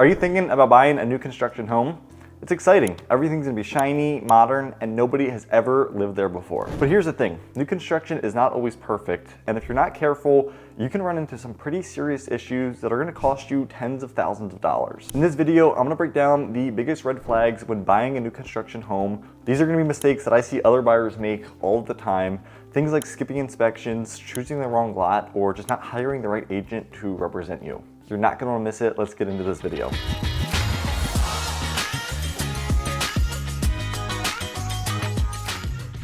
Are you thinking about buying a new construction home? It's exciting. Everything's gonna be shiny, modern, and nobody has ever lived there before. But here's the thing, new construction is not always perfect, and if you're not careful, you can run into some pretty serious issues that are gonna cost you tens of thousands of dollars. In this video, I'm gonna break down the biggest red flags when buying a new construction home. These are gonna be mistakes that I see other buyers make all the time. Things like skipping inspections, choosing the wrong lot, or just not hiring the right agent to represent you. You're not gonna wanna miss it. Let's get into this video.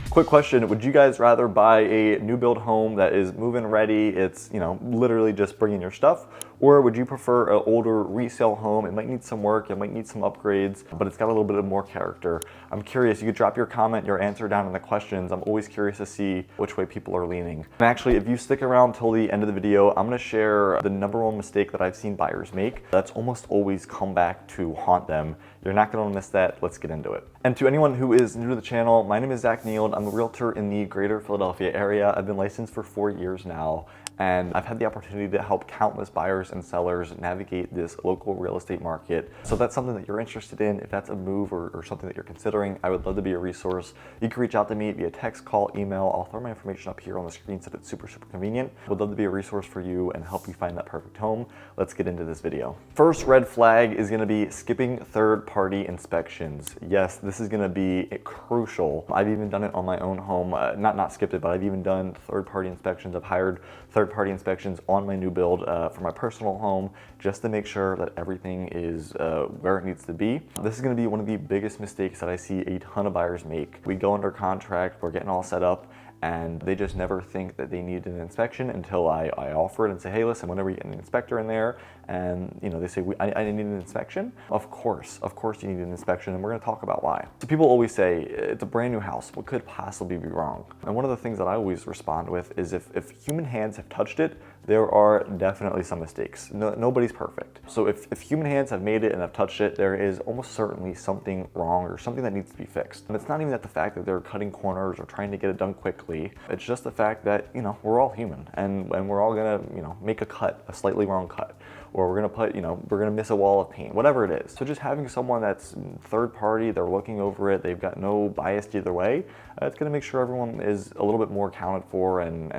Quick question, would you guys rather buy a new build home that is move-in ready, it's, literally just bringing your stuff, or would you prefer an older resale home? It might need some work, it might need some upgrades, but it's got a little bit of more character. I'm curious, you could drop your comment, your answer down in the questions. I'm always curious to see which way people are leaning. And actually, if you stick around till the end of the video, I'm gonna share the #1 mistake that I've seen buyers make that's almost always come back to haunt them. You're not gonna miss that. Let's get into it. And to anyone who is new to the channel, my name is Zach Neild. I'm a realtor in the greater Philadelphia area. I've been licensed for 4 years now, and I've had the opportunity to help countless buyers and sellers navigate this local real estate market. So if that's something that you're interested in, if that's a move or something that you're considering, I would love to be a resource. You can reach out to me via text, call, email. I'll throw my information up here on the screen so that it's super convenient. Would love to be a resource for you and help you find that perfect home. Let's get into this video. First red flag is gonna be skipping third-party inspections. Yes, this is gonna be crucial. I've even done it on my own home. Not skipped it, but I've even done third-party inspections. I've hired third-party inspections on my new build for my personal home just to make sure that everything is where it needs to be. This is going to be one of the biggest mistakes that I see a ton of buyers make. We go under contract, we're getting all set up, and they just never think that they need an inspection until I offer it and say, hey, listen, whenever you get an inspector in there and they say, I need an inspection. Of course you need an inspection, and we're gonna talk about why. So people always say, it's a brand new house, what could possibly be wrong? And one of the things that I always respond with is if human hands have touched it, there are definitely some mistakes. Nobody's perfect. So if human hands have made it and have touched it, there is almost certainly something wrong or something that needs to be fixed. And it's not even that the fact that they're cutting corners or trying to get it done quickly. It's just the fact that, we're all human and we're all gonna, make a cut, a slightly wrong cut. Or we're gonna miss a wall of paint, whatever it is. So just having someone that's third party, they're looking over it, they've got no bias either way, it's gonna make sure everyone is a little bit more accounted for and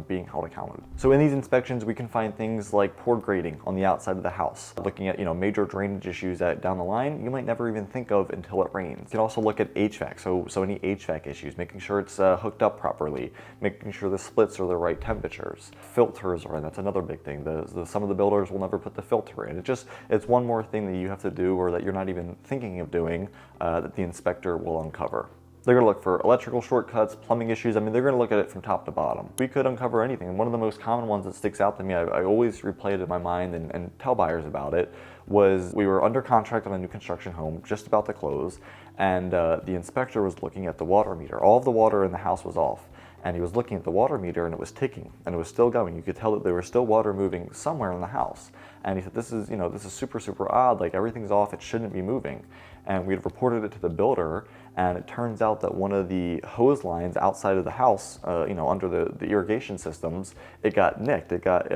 being held accountable. So in these inspections, we can find things like poor grading on the outside of the house, looking at major drainage issues that down the line you might never even think of until it rains. You can also look at HVAC, so any HVAC issues, making sure it's hooked up properly, making sure the splits are the right temperatures, filters are in. That's another big thing. Some of the builders will never put the filter in. It's one more thing that you have to do or that you're not even thinking of doing that the inspector will uncover. They're gonna look for electrical shortcuts, plumbing issues. They're gonna look at it from top to bottom. We could uncover anything. And one of the most common ones that sticks out to me, I always replay it in my mind and tell buyers about it, was we were under contract on a new construction home, just about to close, and the inspector was looking at the water meter. All of the water in the house was off. And he was looking at the water meter and it was ticking and it was still going. You could tell that there was still water moving somewhere in the house. And he said, this is super odd, like everything's off, it shouldn't be moving. And we had reported it to the builder, and it turns out that one of the hose lines outside of the house, under the irrigation systems, it got nicked. It got,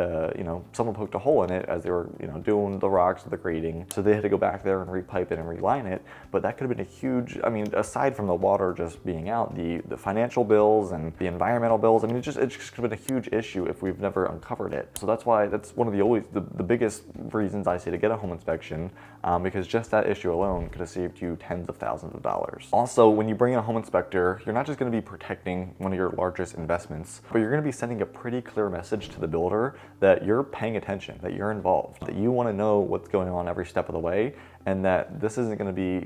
someone poked a hole in it as they were, doing the rocks or the grading. So they had to go back there and repipe it and reline it. But that could have been a huge, aside from the water just being out, the financial bills and the environmental bills, it just could have been a huge issue if we've never uncovered it. So that's why, that's one of the biggest reasons I say to get a home inspection, because just that issue alone could have saved you tens of thousands of dollars. Also, when you bring in a home inspector, you're not just going to be protecting one of your largest investments, but you're going to be sending a pretty clear message to the builder that you're paying attention, that you're involved, that you want to know what's going on every step of the way, and that this isn't going to be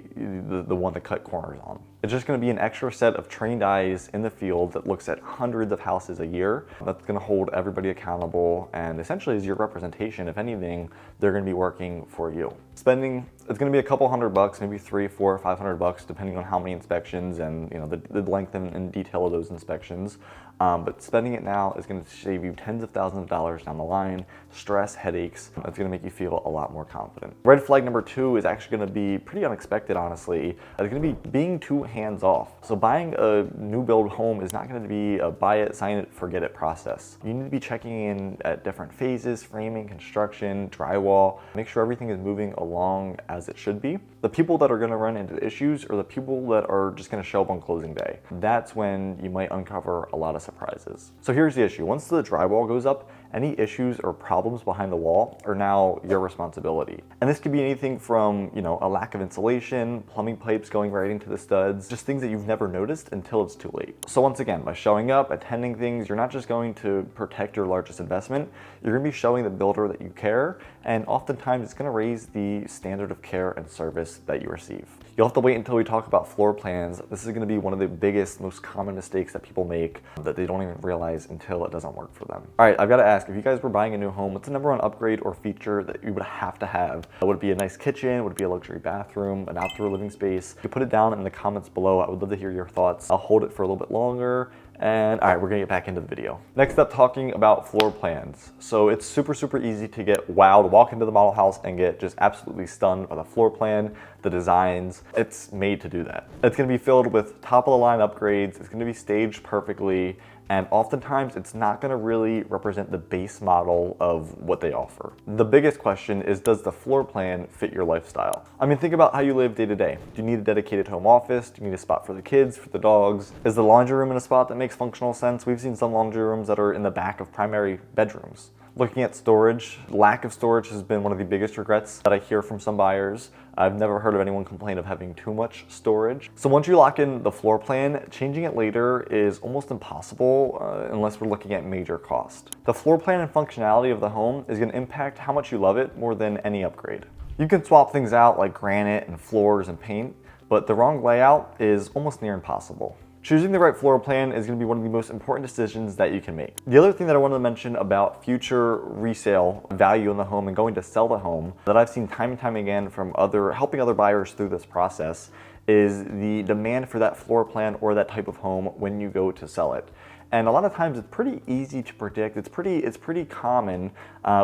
the one to cut corners on. It's just going to be an extra set of trained eyes in the field that looks at hundreds of houses a year. That's going to hold everybody accountable and essentially is your representation. If anything, they're going to be working for you. Spending, it's going to be a couple $100, maybe $300, $400, $500, depending on how many inspections and the length and detail of those inspections. But spending it now is going to save you tens of thousands of dollars down the line, stress, headaches. It's going to make you feel a lot more confident. Red flag #2 is actually going to be pretty unexpected, honestly. It's going to be being too hands-off. So buying a new build home is not going to be a buy it, sign it, forget it process. You need to be checking in at different phases, framing, construction, drywall, make sure everything is moving along as it should be. The people that are going to run into issues are the people that are just going to show up on closing day. That's when you might uncover a lot of surprises. So here's the issue. Once the drywall goes up, any issues or problems behind the wall are now your responsibility. And this could be anything from, a lack of insulation, plumbing pipes going right into the studs, just things that you've never noticed until it's too late. So once again, by showing up, attending things, you're not just going to protect your largest investment, you're going to be showing the builder that you care, and oftentimes it's going to raise the standard of care and service that you receive. You'll have to wait until we talk about floor plans. This is going to be one of the biggest, most common mistakes that people make that they don't even realize until it doesn't work for them. All right, I've got to ask, if you guys were buying a new home, what's the number one upgrade or feature that you would have to have? Would it be a nice kitchen? Would it be a luxury bathroom, an outdoor living space? You put it down in the comments below. I would love to hear your thoughts. I'll hold it for a little bit longer. And all right, we're gonna get back into the video. Next up, talking about floor plans. So it's super easy to get wowed, walk into the model house and get just absolutely stunned by the floor plan, the designs. It's made to do that. It's gonna be filled with top of the line upgrades. It's gonna be staged perfectly. And oftentimes it's not gonna really represent the base model of what they offer. The biggest question is, does the floor plan fit your lifestyle? I mean, think about how you live day to day. Do you need a dedicated home office? Do you need a spot for the kids, for the dogs? Is the laundry room in a spot that makes functional sense? We've seen some laundry rooms that are in the back of primary bedrooms. Looking at storage, lack of storage has been one of the biggest regrets that I hear from some buyers. I've never heard of anyone complain of having too much storage. So once you lock in the floor plan, changing it later is almost impossible unless we're looking at major cost. The floor plan and functionality of the home is going to impact how much you love it more than any upgrade. You can swap things out like granite and floors and paint, but the wrong layout is almost near impossible. Choosing the right floor plan is going to be one of the most important decisions that you can make. The other thing that I wanted to mention about future resale value in the home and going to sell the home that I've seen time and time again from helping other buyers through this process is the demand for that floor plan or that type of home when you go to sell it. And a lot of times it's pretty easy to predict. It's pretty common.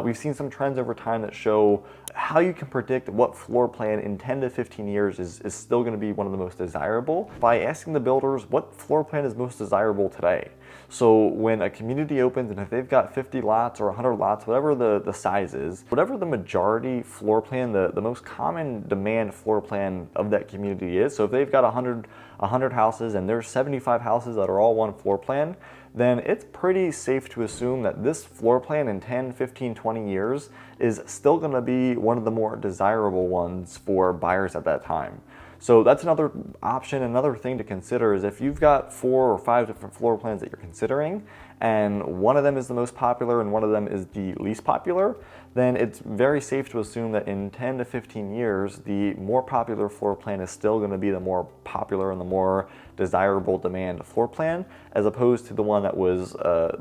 We've seen some trends over time that show how you can predict what floor plan in 10 to 15 years is still going to be one of the most desirable by asking the builders what floor plan is most desirable today. So when a community opens and if they've got 50 lots or 100 lots, whatever the size is, whatever the majority floor plan, the most common demand floor plan of that community is, so if they've got 100 houses and there's 75 houses that are all one floor plan, then it's pretty safe to assume that this floor plan in 10, 15, 20 years is still going to be one of the more desirable ones for buyers at that time. So that's another option. Another thing to consider is if you've got 4 or 5 different floor plans that you're considering, and one of them is the most popular and one of them is the least popular, then it's very safe to assume that in 10 to 15 years, the more popular floor plan is still going to be the more popular and the more desirable demand floor plan, as opposed to the one that was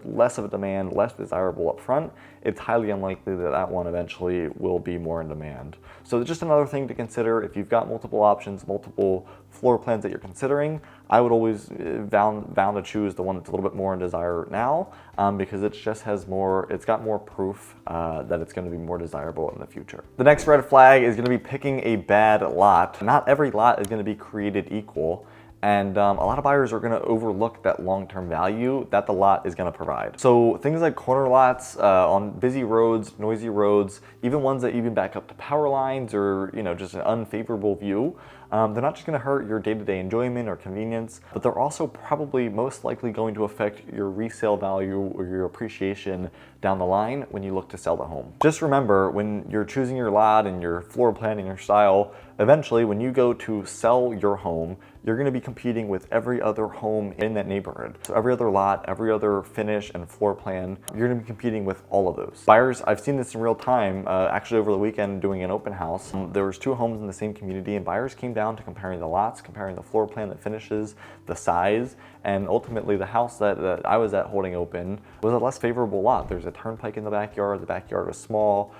less of a demand, less desirable up front. It's highly unlikely that that one eventually will be more in demand. So just another thing to consider, if you've got multiple options, multiple floor plans that you're considering, I would always bound to choose the one that's a little bit more in desire now, because it just has it's got more proof that it's going to be more desirable in the future. The next red flag is going to be picking a bad lot. Not every lot is going to be created equal. And a lot of buyers are going to overlook that long-term value that the lot is going to provide. So things like corner lots on busy roads, noisy roads, even ones that even back up to power lines or just an unfavorable view, they're not just going to hurt your day-to-day enjoyment or convenience, but they're also probably most likely going to affect your resale value or your appreciation down the line when you look to sell the home. Just remember, when you're choosing your lot and your floor plan and your style, eventually when you go to sell your home, you're going to be competing with every other home in that neighborhood. So every other lot, every other finish and floor plan, you're going to be competing with all of those. Buyers, I've seen this in real time, actually over the weekend doing an open house. There was 2 homes in the same community and buyers came down to comparing the lots, comparing the floor plan, the finishes, the size, and ultimately the house that I was at holding open was a less favorable lot. There's a turnpike in the backyard was small,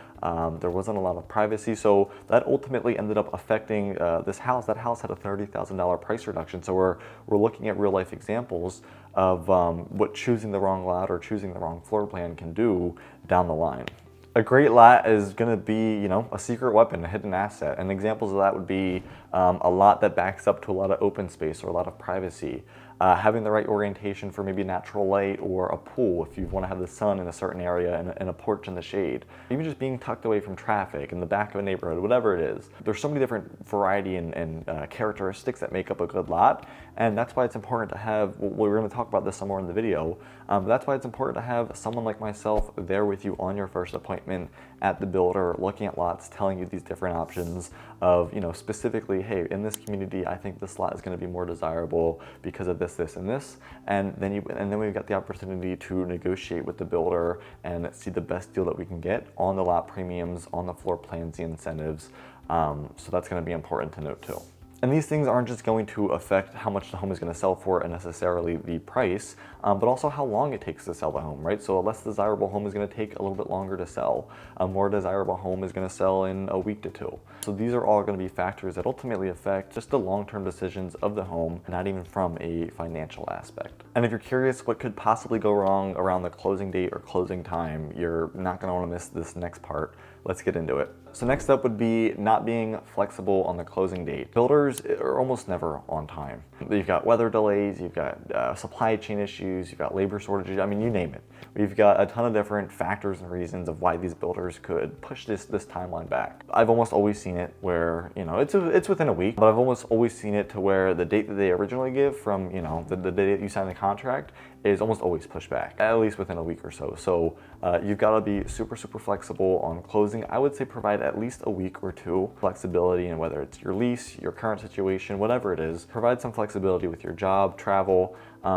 there wasn't a lot of privacy, so that ultimately ended up affecting this house. That house had a $30,000 price reduction, so we're looking at real life examples of what choosing the wrong lot or choosing the wrong floor plan can do down the line. A great lot is going to be, a secret weapon, a hidden asset. And examples of that would be a lot that backs up to a lot of open space or a lot of privacy. having the right orientation for maybe natural light or a pool if you want to have the sun in a certain area and a porch in the shade. Even just being tucked away from traffic in the back of a neighborhood, whatever it is. There's so many different variety and characteristics that make up a good lot, and that's why it's important to have, well, we're going to talk about this some more in the video, but that's why it's important to have someone like myself there with you on your first appointment at the builder, looking at lots, telling you these different options of, you know, specifically, hey, in this community, I think this lot is going to be more desirable because of this, this, and this, and then we've got the opportunity to negotiate with the builder and see the best deal that we can get on the lot premiums, on the floor plans, the incentives. So that's going to be important to note too. And these things aren't just going to affect how much the home is going to sell for and necessarily the price, but also how long it takes to sell the home, right? So a less desirable home is going to take a little bit longer to sell. A more desirable home is going to sell in a week to two. So these are all going to be factors that ultimately affect just the long-term decisions of the home, not even from a financial aspect. And if you're curious what could possibly go wrong around the closing date or closing time, you're not going to want to miss this next part. Let's get into it. So next up would be not being flexible on the closing date. Builders are almost never on time. You've got weather delays, you've got supply chain issues, you've got labor shortages, I mean, you name it. We've got a ton of different factors and reasons of why these builders could push this timeline back. I've almost always seen it where, you know, it's within a week, but I've almost always seen it to where the date that they originally give from, you know, the day that you sign the contract is almost always pushed back, at least within a week or so. So you've got to be super flexible on closing. I would say provide at least a week or two flexibility, and whether it's your lease, your current situation, whatever it is, provide some flexibility with your job, travel.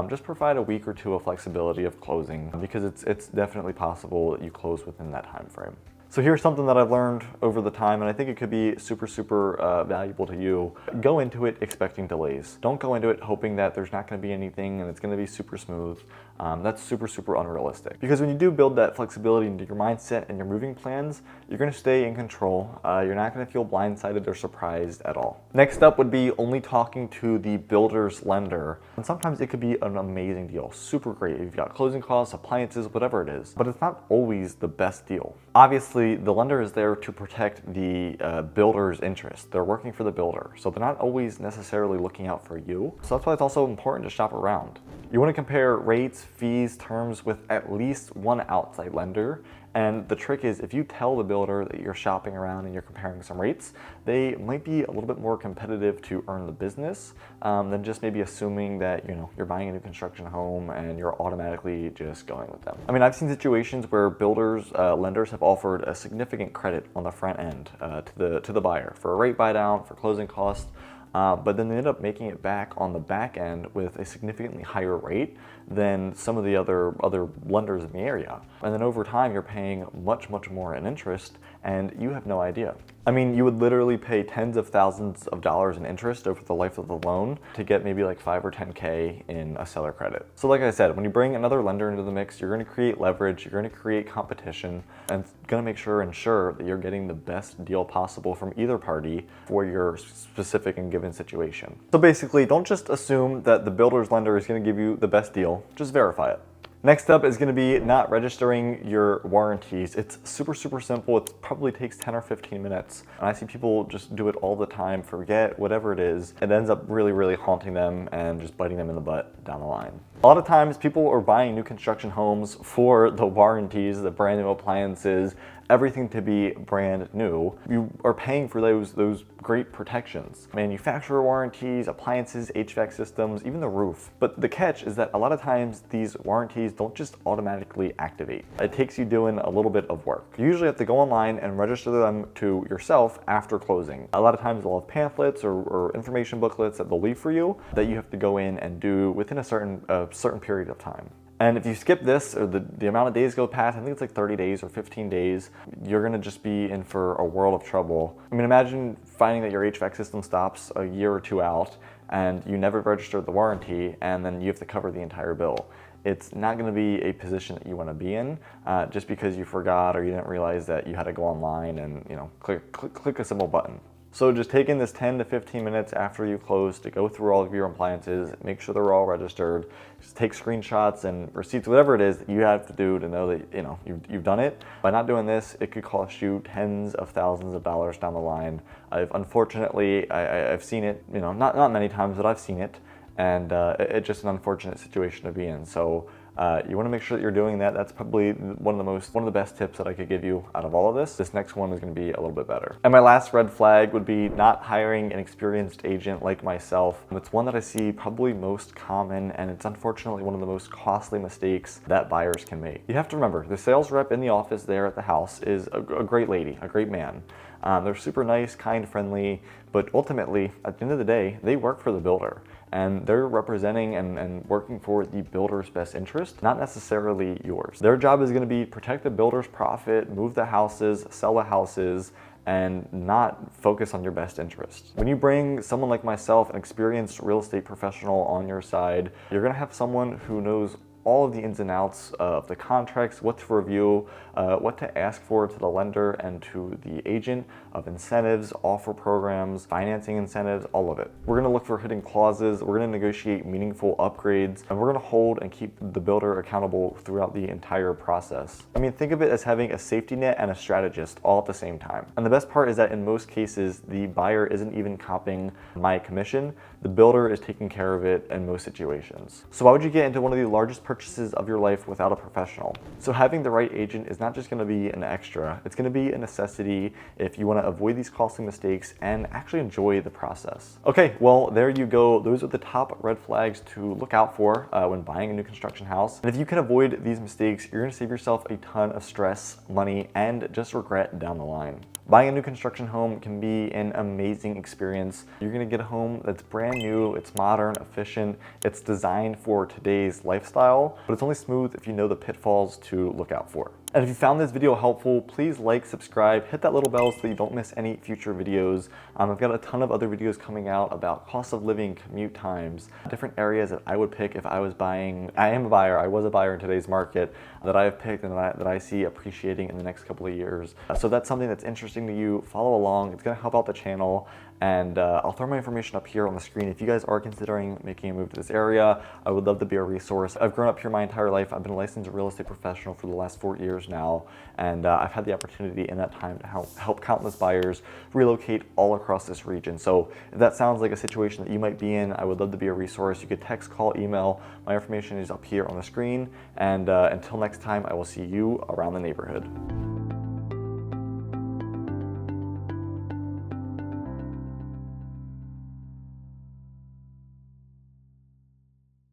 Just provide a week or two of flexibility of closing, because it's definitely possible that you close within that time frame. So here's something that I've learned over the time, and I think it could be super valuable to you. Go into it expecting delays. Don't go into it hoping that there's not going to be anything and it's going to be super smooth. That's super unrealistic. Because when you do build that flexibility into your mindset and your moving plans, you're going to stay in control. You're not going to feel blindsided or surprised at all. Next up would be only talking to the builder's lender. And sometimes it could be an amazing deal, super great. You've got closing costs, appliances, whatever it is, but it's not always the best deal. Obviously, the lender is there to protect the builder's interest. They're working for the builder, so they're not always necessarily looking out for you. So that's why it's also important to shop around. You want to compare rates, fees, terms with at least one outside lender. And the trick is, if you tell the builder that you're shopping around and you're comparing some rates, they might be a little bit more competitive to earn the business than just maybe assuming that, you know, you're buying a new construction home and you're automatically just going with them. I mean, I've seen situations where builders, lenders have offered a significant credit on the front end to the buyer for a rate buy down, for closing costs. But then they end up making it back on the back end with a significantly higher rate than some of the other lenders in the area. And then over time, you're paying much more in interest, and you have no idea. I mean, you would literally pay tens of thousands of dollars in interest over the life of the loan to get maybe like 5 or 10K in a seller credit. So like I said, when you bring another lender into the mix, you're going to create leverage, you're going to create competition, and it's going to ensure that you're getting the best deal possible from either party for your specific and given situation. So basically, don't just assume that the builder's lender is going to give you the best deal, just verify it. Next up is going to be not registering your warranties. It's super simple. It probably takes 10 or 15 minutes. And I see people just do it all the time, forget whatever it is. It ends up really haunting them and just biting them in the butt down the line. A lot of times people are buying new construction homes for the warranties, the brand new appliances, everything to be brand new. You are paying for those great protections. Manufacturer warranties, appliances, HVAC systems, even the roof. But the catch is that a lot of times these warranties don't just automatically activate. It takes you doing a little bit of work. You usually have to go online and register them to yourself after closing. A lot of times they'll have pamphlets or information booklets that they'll leave for you that you have to go in and do within a certain period of time. And if you skip this, or the amount of days go past, I think it's like 30 days or 15 days, you're gonna just be in for a world of trouble. I mean, imagine finding that your HVAC system stops a year or two out and you never registered the warranty, and then you have to cover the entire bill. It's not gonna be a position that you wanna be in just because you forgot or you didn't realize that you had to go online and, you know, click a simple button. So just taking this 10 to 15 minutes after you close to go through all of your appliances, make sure they're all registered, just take screenshots and receipts, whatever it is that you have to do to know that, you know, you've done it. By not doing this, it could cost you tens of thousands of dollars down the line. Unfortunately, I've seen it, you know, not many times, but I've seen it. and it's just an unfortunate situation to be in. So you want to make sure that you're doing that. That's probably one of the best tips that I could give you out of all of this. This next one is going to be a little bit better. And my last red flag would be not hiring an experienced agent like myself. It's one that I see probably most common, and it's unfortunately one of the most costly mistakes that buyers can make. You have to remember, the sales rep in the office there at the house is a great lady, a great man. They're super nice, kind, friendly, but ultimately, at the end of the day, they work for the builder. And they're representing and working for the builder's best interest, not necessarily yours. Their job is going to be protect the builder's profit, move the houses, sell the houses, and not focus on your best interest. When you bring someone like myself, an experienced real estate professional on your side, you're going to have someone who knows all of the ins and outs of the contracts, what to review, what to ask for to the lender and to the agent, of incentives, offer programs, financing incentives, all of it. We're gonna look for hidden clauses, we're gonna negotiate meaningful upgrades, and we're gonna hold and keep the builder accountable throughout the entire process. I mean, think of it as having a safety net and a strategist all at the same time. And the best part is that in most cases, the buyer isn't even comping my commission. The builder is taking care of it in most situations. So why would you get into one of the largest purchases of your life without a professional? So having the right agent is not just going to be an extra, it's going to be a necessity if you want to avoid these costly mistakes and actually enjoy the process. Okay, well, there you go. Those are the top red flags to look out for when buying a new construction house. And if you can avoid these mistakes, you're going to save yourself a ton of stress, money, and just regret down the line. Buying a new construction home can be an amazing experience. You're gonna get a home that's brand new, it's modern, efficient, it's designed for today's lifestyle, but it's only smooth if you know the pitfalls to look out for. And if you found this video helpful, please like, subscribe, hit that little bell so that you don't miss any future videos. I've got a ton of other videos coming out about cost of living, commute times, different areas that I would pick if I was buying. I was a buyer in today's market that I have picked and that I see appreciating in the next couple of years. So if that's something that's interesting to you, follow along. It's gonna help out the channel. And I'll throw my information up here on the screen. If you guys are considering making a move to this area, I would love to be a resource. I've grown up here my entire life. I've been a licensed real estate professional for the last 4 years now, and I've had the opportunity in that time to help countless buyers relocate all across this region. So if that sounds like a situation that you might be in, I would love to be a resource. You could text, call, email. My information is up here on the screen. And until next time, I will see you around the neighborhood.